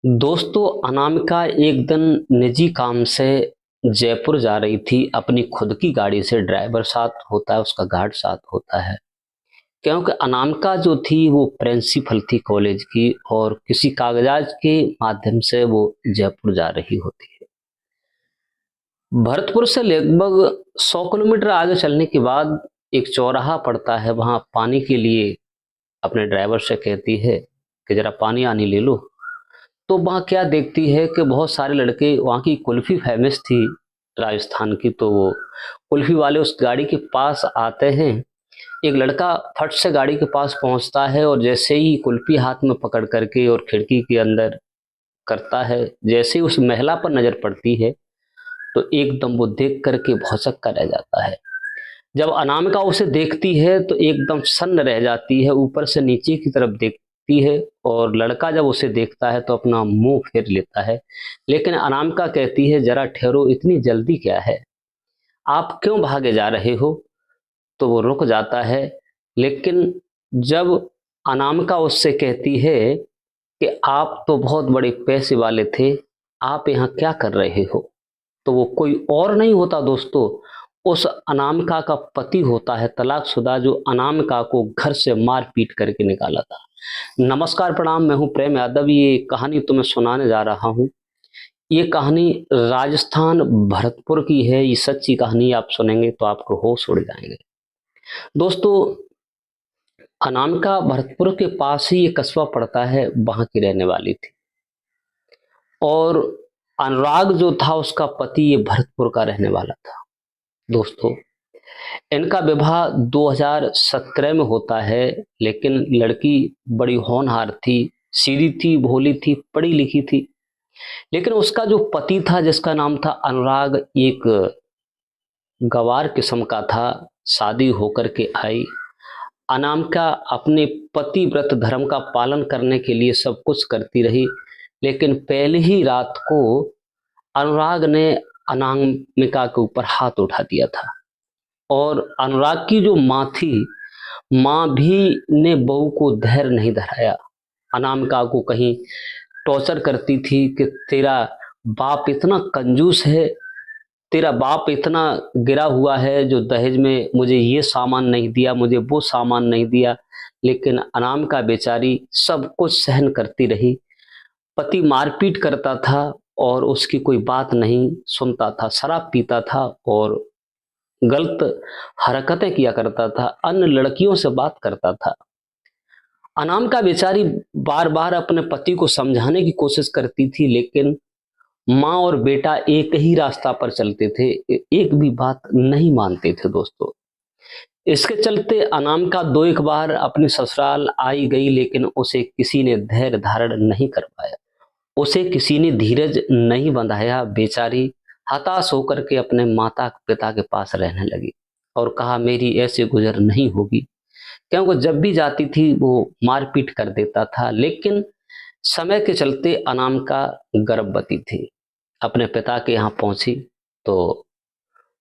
दोस्तों, अनामिका एक दिन निजी काम से जयपुर जा रही थी अपनी खुद की गाड़ी से। ड्राइवर साथ होता है, उसका गार्ड साथ होता है। क्योंकि अनामिका जो थी वो प्रिंसिपल थी कॉलेज की और किसी कागजात के माध्यम से वो जयपुर जा रही होती है। भरतपुर से लगभग 100 किलोमीटर आगे चलने के बाद एक चौराहा पड़ता है। वहां पानी के लिए अपने ड्राइवर से कहती है कि जरा पानी आनी ले लो। तो वहाँ क्या देखती है कि बहुत सारे लड़के, वहाँ की कुल्फ़ी फ़ेमस थी राजस्थान की, तो वो कुल्फ़ी वाले उस गाड़ी के पास आते हैं। एक लड़का फट से गाड़ी के पास पहुँचता है और जैसे ही कुल्फ़ी हाथ में पकड़ करके और खिड़की के अंदर करता है, जैसे ही उस महिला पर नज़र पड़ती है तो एकदम वो देख करके भौंचक्का रह जाता है। जब अनामिका उसे देखती है तो एकदम सन्न रह जाती है, ऊपर से नीचे की तरफ देखती है और लड़का जब उसे देखता है तो अपना मुंह फेर लेता है। लेकिन अनामिका कहती है, जरा ठहरो, इतनी जल्दी क्या है, आप क्यों भागे जा रहे हो? तो वो रुक जाता है। लेकिन जब अनामिका उससे कहती है कि आप तो बहुत बड़े पैसे वाले थे, आप यहाँ क्या कर रहे हो, तो वो कोई और नहीं होता दोस्तों, उस अनामिका का पति होता है, तलाकशुदा, जो अनामिका को घर से मार पीट करके निकाला था। नमस्कार, प्रणाम, मैं हूं प्रेम यादव। ये कहानी तुम्हें सुनाने जा रहा हूं। ये कहानी राजस्थान भरतपुर की है। ये सच्ची कहानी, आप सुनेंगे तो आपको होश उड़ जाएंगे। दोस्तों, अनामिका भरतपुर के पास ही ये कस्बा पड़ता है, वहां की रहने वाली थी। और अनुराग जो था उसका पति, ये भरतपुर का रहने वाला था। दोस्तों, इनका विवाह 2017 में होता है। लेकिन लड़की बड़ी होनहार थी, सीधी थी, भोली थी, पढ़ी लिखी थी। लेकिन उसका जो पति था, जिसका नाम था अनुराग, एक गवार किस्म का था। शादी होकर के आई। अनामिका अपने पतिव्रत धर्म का पालन करने के लिए सब कुछ करती रही। लेकिन पहली ही रात को अनुराग ने अनामिका के ऊपर हाथ उठा दिया था। और अनुराग की जो माँ थी, माँ भी ने बहू को धैर्य नहीं धराया। अनामिका को कहीं टॉर्चर करती थी कि तेरा बाप इतना कंजूस है, तेरा बाप इतना गिरा हुआ है जो दहेज में मुझे ये सामान नहीं दिया, मुझे वो सामान नहीं दिया। लेकिन अनामिका बेचारी सब कुछ सहन करती रही। पति मारपीट करता था और उसकी कोई बात नहीं सुनता था, शराब पीता था और गलत हरकतें किया करता था, अन्य लड़कियों से बात करता था। अनामिका बेचारी बार बार अपने पति को समझाने की कोशिश करती थी, लेकिन माँ और बेटा एक ही रास्ता पर चलते थे, एक भी बात नहीं मानते थे दोस्तों। इसके चलते अनामिका दो एक बार अपने ससुराल आई गई, लेकिन उसे किसी ने धैर्य धारण नहीं कर पाया, उसे किसी ने धीरज नहीं बंधाया। बेचारी हताश होकर के अपने माता पिता के पास रहने लगी और कहा, मेरी ऐसे गुजर नहीं होगी। क्योंकि जब भी जाती थी वो मारपीट कर देता था। लेकिन समय के चलते अनामिका गर्भवती थी। अपने पिता के यहाँ पहुंची तो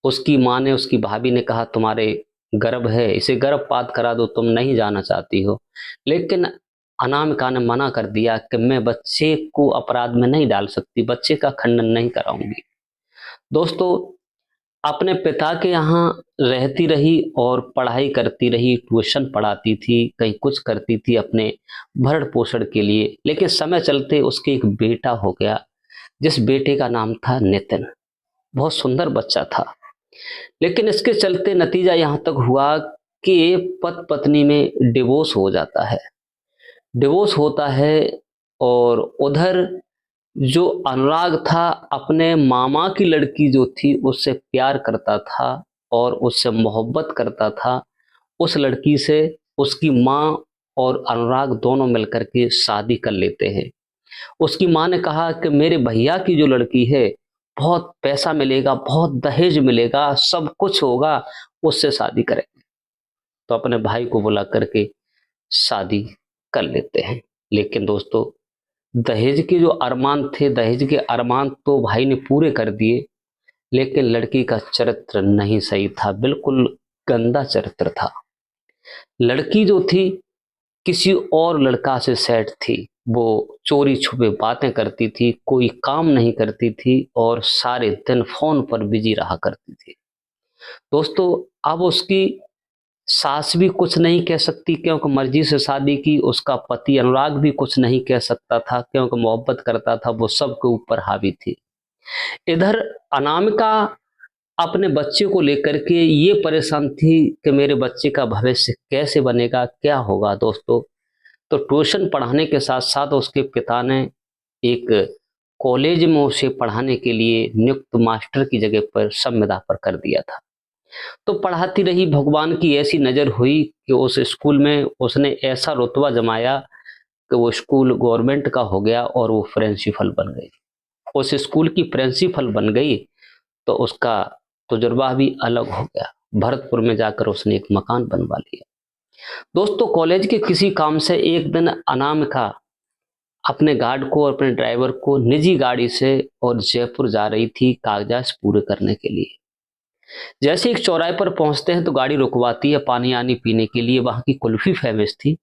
उसकी माँ ने, उसकी भाभी ने कहा, तुम्हारे गर्भ है, इसे गर्भपात करा दो, तुम नहीं जाना चाहती हो। लेकिन अनामिका ने मना कर दिया कि मैं बच्चे को अपराध में नहीं डाल सकती, बच्चे का खंडन नहीं कराऊंगी। दोस्तों, अपने पिता के यहाँ रहती रही और पढ़ाई करती रही, ट्यूशन पढ़ाती थी, कहीं कुछ करती थी अपने भरण पोषण के लिए। लेकिन समय चलते उसके एक बेटा हो गया, जिस बेटे का नाम था नितिन। बहुत सुंदर बच्चा था। लेकिन इसके चलते नतीजा यहाँ तक हुआ कि पति पत्नी में डिवोर्स हो जाता है। डिवोर्स होता है और उधर जो अनुराग था अपने मामा की लड़की जो थी उससे प्यार करता था और उससे मोहब्बत करता था। उस लड़की से उसकी माँ और अनुराग दोनों मिलकर के शादी कर लेते हैं। उसकी माँ ने कहा कि मेरे भैया की जो लड़की है, बहुत पैसा मिलेगा, बहुत दहेज मिलेगा, सब कुछ होगा, उससे शादी करेंगे। तो अपने भाई को बुला करके शादी कर लेते हैं। लेकिन दोस्तों, दहेज के जो अरमान थे, दहेज के अरमान तो भाई ने पूरे कर दिए। लेकिन लड़की का चरित्र नहीं सही था, बिल्कुल गंदा चरित्र था। लड़की जो थी किसी और लड़का से सेट थी। वो चोरी छुपे बातें करती थी, कोई काम नहीं करती थी और सारे दिन फ़ोन पर बिज़ी रहा करती थी। दोस्तों, अब उसकी सास भी कुछ नहीं कह सकती क्योंकि मर्ज़ी से शादी की, उसका पति अनुराग भी कुछ नहीं कह सकता था क्योंकि मोहब्बत करता था, वो सबके ऊपर हावी थी। इधर अनामिका अपने बच्चे को लेकर के ये परेशान थी कि मेरे बच्चे का भविष्य कैसे बनेगा, क्या होगा दोस्तों? तो ट्यूशन पढ़ाने के साथ-साथ उसके पिता ने एक कॉलेज में उसे पढ़ाने के लिए नियुक्त मास्टर की जगह पर संविदा पर कर दिया था। तो पढ़ाती रही, भगवान की ऐसी नज़र हुई कि उस स्कूल में उसने ऐसा रुतबा जमाया कि वो स्कूल गवर्नमेंट का हो गया और वो प्रिंसिपल बन गई। उस स्कूल की प्रिंसिपल बन गई तो उसका तजुर्बा भी अलग हो गया। भरतपुर में जाकर उसने एक मकान बनवा लिया। दोस्तों, कॉलेज के किसी काम से एक दिन अनामिका अपने गार्ड को और अपने ड्राइवर को निजी गाड़ी से और जयपुर जा रही थी कागजात पूरे करने के लिए। जैसे एक चौराहे पर पहुंचते हैं तो गाड़ी रुकवाती है पानी आनी पीने के लिए। वहां की कुल्फी फेमस थी।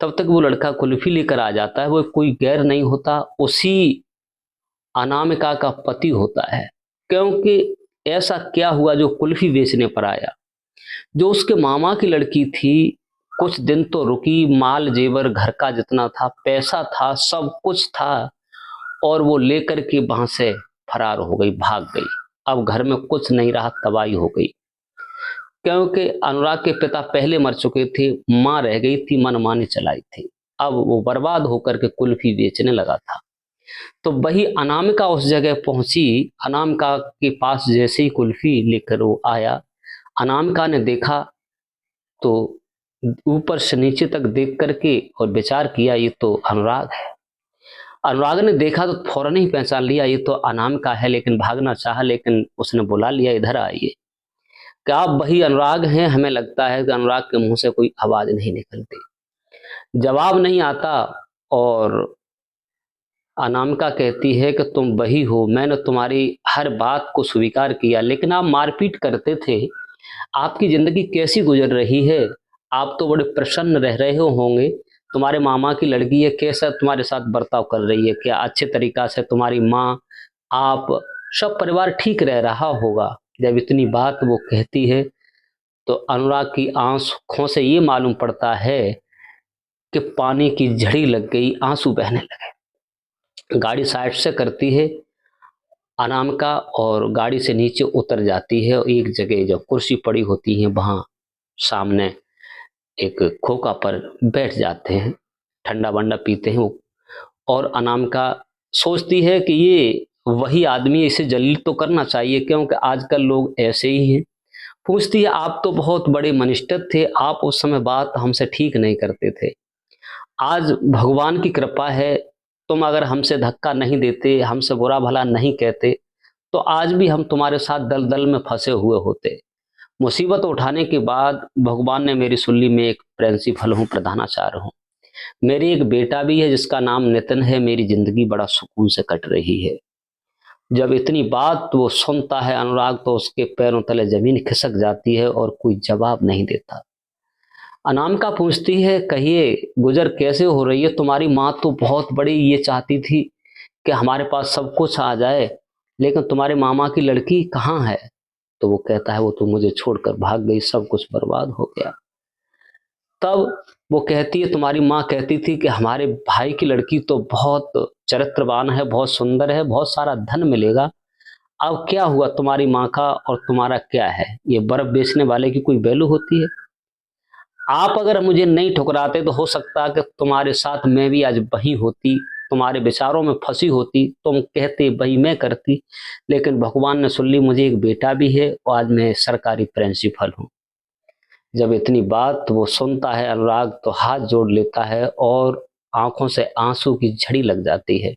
तब तक वो लड़का कुल्फी लेकर आ जाता है। वो कोई गैर नहीं होता, उसी अनामिका का पति होता है। क्योंकि ऐसा क्या हुआ जो कुल्फी बेचने पर आया? जो उसके मामा की लड़की थी, कुछ दिन तो रुकी, माल जेवर घर का जितना था, पैसा था, सब कुछ था और वो लेकर के वहां से फरार हो गई, भाग गई। अब घर में कुछ नहीं रहा, तबाही हो गई। क्योंकि अनुराग के पिता पहले मर चुके थे, मां रह गई थी, मनमानी चलाई थी। अब वो बर्बाद होकर के कुल्फी बेचने लगा था। तो वही अनामिका उस जगह पहुंची। अनामिका के पास जैसे ही कुल्फी लेकर वो आया, अनामिका ने देखा तो ऊपर से नीचे तक देख करके और विचार किया ये तो अनुराग है। अनुराग ने देखा तो फौरन ही पहचान लिया ये तो अनामिका है, लेकिन भागना चाहा, लेकिन उसने बुला लिया, इधर आइए। क्या आप वही अनुराग हैं? हमें लगता है कि अनुराग के मुंह से कोई आवाज नहीं निकलती, जवाब नहीं आता। और अनामिका कहती है कि तुम वही हो, मैंने तुम्हारी हर बात को स्वीकार किया, लेकिन आप मारपीट करते थे। आपकी जिंदगी कैसी गुजर रही है? आप तो बड़े प्रसन्न रह रहे होंगे। तुम्हारे मामा की लड़की है, कैसा तुम्हारे साथ बर्ताव कर रही है? क्या अच्छे तरीका से तुम्हारी माँ, आप, सब परिवार ठीक रह रहा होगा? जब इतनी बात वो कहती है तो अनुराग की आंखों से ये मालूम पड़ता है कि पानी की झड़ी लग गई, आंसू बहने लगे। गाड़ी साइड से करती है अनामिका और गाड़ी से नीचे उतर जाती है और एक जगह जो कुर्सी पड़ी होती है वहां सामने एक खोखा पर बैठ जाते हैं, ठंडा वंडा पीते हैं। और अनामिका सोचती है कि ये वही आदमी है, इसे जलील तो करना चाहिए क्योंकि आजकल लोग ऐसे ही हैं। पूछती है आप तो बहुत बड़े मनिष्ठर थे, आप उस समय बात हमसे ठीक नहीं करते थे। आज भगवान की कृपा है, तुम अगर हमसे धक्का नहीं देते, हमसे बुरा भला नहीं कहते तो आज भी हम तुम्हारे साथ दलदल में फंसे हुए होते। मुसीबत उठाने के बाद भगवान ने मेरी सुल्ली में एक प्रिंसिपल हूँ, प्रधानाचार्य हूँ। मेरी एक बेटा भी है जिसका नाम नितिन है। मेरी जिंदगी बड़ा सुकून से कट रही है। जब इतनी बात वो सुनता है अनुराग तो उसके पैरों तले जमीन खिसक जाती है और कोई जवाब नहीं देता। अनामिका पूछती है कहिए गुजर कैसे हो रही है? तुम्हारी माँ तो बहुत बड़ी ये चाहती थी कि हमारे पास सब कुछ आ जाए, लेकिन तुम्हारे मामा की लड़की कहाँ है? तो वो कहता है वो तो मुझे छोड़कर भाग गई, सब कुछ बर्बाद हो गया। तब वो कहती है तुम्हारी माँ कहती थी कि हमारे भाई की लड़की तो बहुत चरित्रवान है, बहुत सुंदर है, बहुत सारा धन मिलेगा। अब क्या हुआ तुम्हारी माँ का और तुम्हारा क्या है? ये बर्फ बेचने वाले की कोई वैल्यू होती है? आप अगर मुझे नहीं ठुकराते तो हो सकता है कि तुम्हारे साथ मैं भी आज वही होती, तुम्हारे विचारों में फंसी होती, तुम कहते वही मैं करती। लेकिन भगवान ने सुन ली, मुझे एक बेटा भी है और आज मैं सरकारी प्रिंसिपल हूँ। जब इतनी बात वो सुनता है अनुराग तो हाथ जोड़ लेता है और आंखों से आंसू की झड़ी लग जाती है।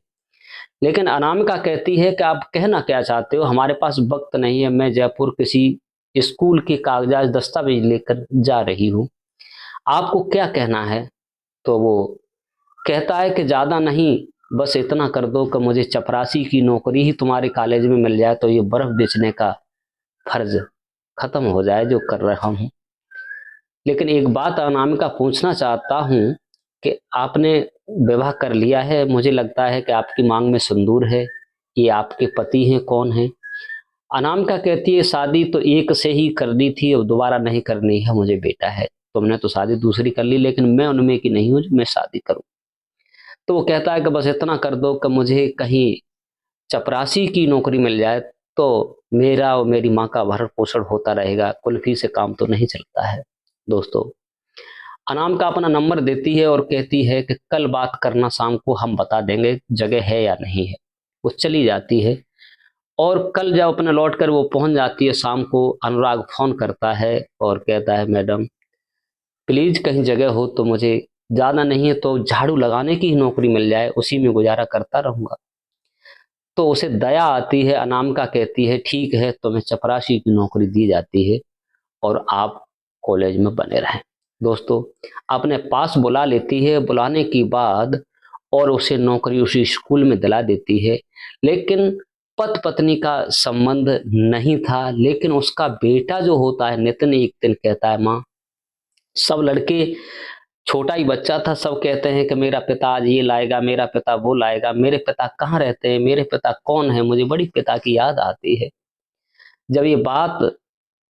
लेकिन अनामिका कहती है कि आप कहना क्या चाहते हो? हमारे पास वक्त नहीं है, मैं जयपुर किसी स्कूल के कागजात दस्तावेज लेकर जा रही हूँ, आपको क्या कहना है? तो वो कहता है कि ज़्यादा नहीं, बस इतना कर दो कि मुझे चपरासी की नौकरी ही तुम्हारे कॉलेज में मिल जाए तो ये बर्फ बेचने का फर्ज खत्म हो जाए जो कर रहा हूँ। लेकिन एक बात अनामिका पूछना चाहता हूँ कि आपने विवाह कर लिया है, मुझे लगता है कि आपकी मांग में सिंदूर है, ये आपके पति हैं, कौन है? अनामिका कहती है शादी तो एक से ही कर दी थी, अब दोबारा नहीं करनी है, मुझे बेटा है। तुमने तो शादी दूसरी कर ली, लेकिन मैं उनमें की नहीं हूं जो मैं शादी करूं। तो वो कहता है कि बस इतना कर दो कि मुझे कहीं चपरासी की नौकरी मिल जाए, तो मेरा और मेरी माँ का भरण पोषण होता रहेगा, कुल्फी से काम तो नहीं चलता है। दोस्तों, अनामिका अपना नंबर देती है और कहती है कि कल बात करना, शाम को हम बता देंगे जगह है या नहीं है। वो चली जाती है और कल जब अपने लौट कर वो पहुंच जाती है शाम को, अनुराग फोन करता है और कहता है मैडम प्लीज कहीं जगह हो तो मुझे, ज्यादा नहीं है तो झाड़ू लगाने की ही नौकरी मिल जाए, उसी में गुजारा करता रहूंगा। तो उसे दया आती है, अनामिका कहती है ठीक है, तुम्हें चपरासी की नौकरी दी जाती है और आप कॉलेज में बने रहें। दोस्तों, अपने पास बुला लेती है, बुलाने के बाद और उसे नौकरी उसी स्कूल में दिला देती है। लेकिन पति पत्नी का संबंध नहीं था, लेकिन उसका बेटा जो होता है नितिन, एक दिन कहता है माँ, सब लड़के, छोटा ही बच्चा था, सब कहते हैं कि मेरा पिता आज ये लाएगा, मेरा पिता वो लाएगा, मेरे पिता कहाँ रहते हैं, मेरे पिता कौन है, मुझे बड़ी पिता की याद आती है। जब ये बात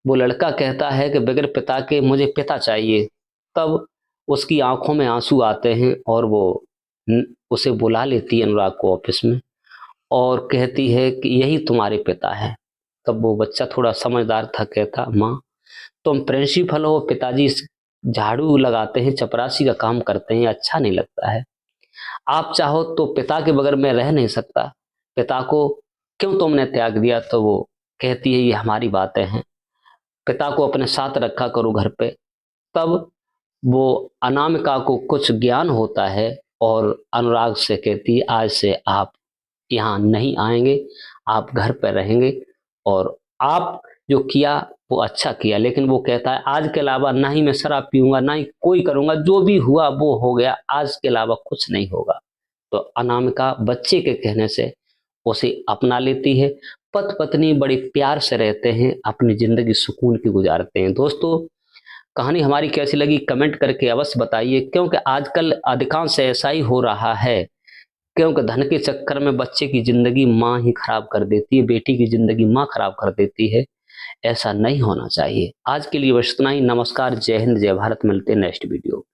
वो लड़का कहता है कि बगैर पिता के मुझे पिता चाहिए, तब उसकी आंखों में आंसू आते हैं और वो उसे बुला लेती है अनुराग को ऑफिस में और कहती है कि यही तुम्हारे पिता है। तब वो बच्चा थोड़ा समझदार था, कहता माँ तुम प्रिंसिपल हो, पिताजी झाड़ू लगाते हैं, चपरासी का काम करते हैं, अच्छा नहीं लगता है। आप चाहो तो पिता के बगैर मैं रह नहीं सकता, पिता को क्यों तुमने त्याग दिया? तो वो कहती है ये हमारी बातें हैं, पिता को अपने साथ रखा करो घर पे। तब वो अनामिका को कुछ ज्ञान होता है और अनुराग से कहती है आज से आप यहाँ नहीं आएंगे, आप घर पर रहेंगे और आप जो किया वो अच्छा किया। लेकिन वो कहता है आज के अलावा ना ही मैं शराब पीऊंगा, ना ही कोई करूंगा, जो भी हुआ वो हो गया, आज के अलावा कुछ नहीं होगा। तो अनामिका बच्चे के कहने से उसे अपना लेती है। पति पत्नी बड़े प्यार से रहते हैं, अपनी जिंदगी सुकून की गुजारते हैं। दोस्तों, कहानी हमारी कैसी लगी कमेंट करके अवश्य बताइए, क्योंकि आजकल अधिकांश ऐसा ही हो रहा है, क्योंकि धन के चक्कर में बच्चे की जिंदगी माँ ही खराब कर देती है, बेटी की जिंदगी माँ खराब कर देती है। ऐसा नहीं होना चाहिए। आज के लिए बस इतना ही। नमस्कार, जय हिंद, जय भारत। मिलते हैं नेक्स्ट वीडियो।